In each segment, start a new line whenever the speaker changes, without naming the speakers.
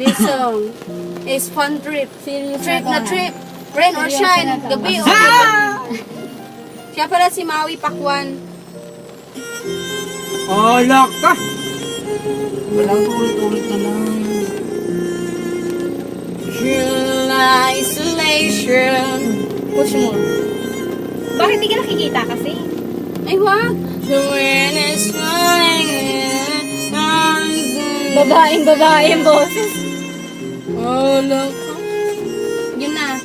This song is fun trip. Trip na trip. Rain or shine. Gabi o Siya pala si Maui Pakwan.
Alak ka!
Walang ulit-ulit na lang.
Isolation. Push mo.
Bakit hindi ka nakikita kasi?
Ay, wag. The wind is flying.
Babaeng boses.
Oh, look. Yun na.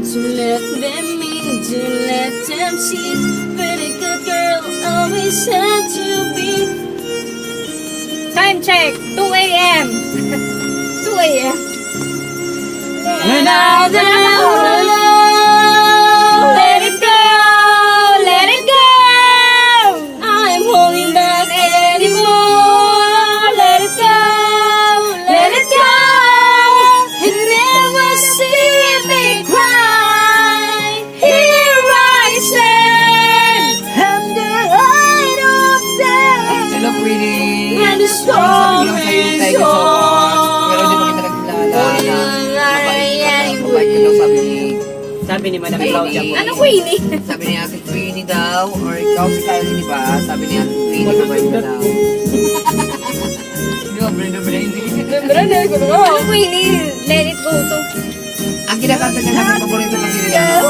To let them in, to let them see. Pretty good girl, always had to be.
Time check. 2 a.m. 2 a.m.
And now that I'm alone, let it go, let it go. I'm holding back anymore. Let it go, let it go. And never see me cry. Here I stand, under light of day.
Hello, Queenie.
And the storm is
Pero
on.
hindi pa kita nagkilala.
Sabi ni Madam Claudia po.
Ano Queenie?
Sabi niya si Queenie daw, or ikaw si Kylie, di ba? Sabi niya si Queenie, mabait ka daw. Di ba, Brenda?
Ano Queenie? Let it go to.
Ang kinakanta niya namin paborito kasi niya,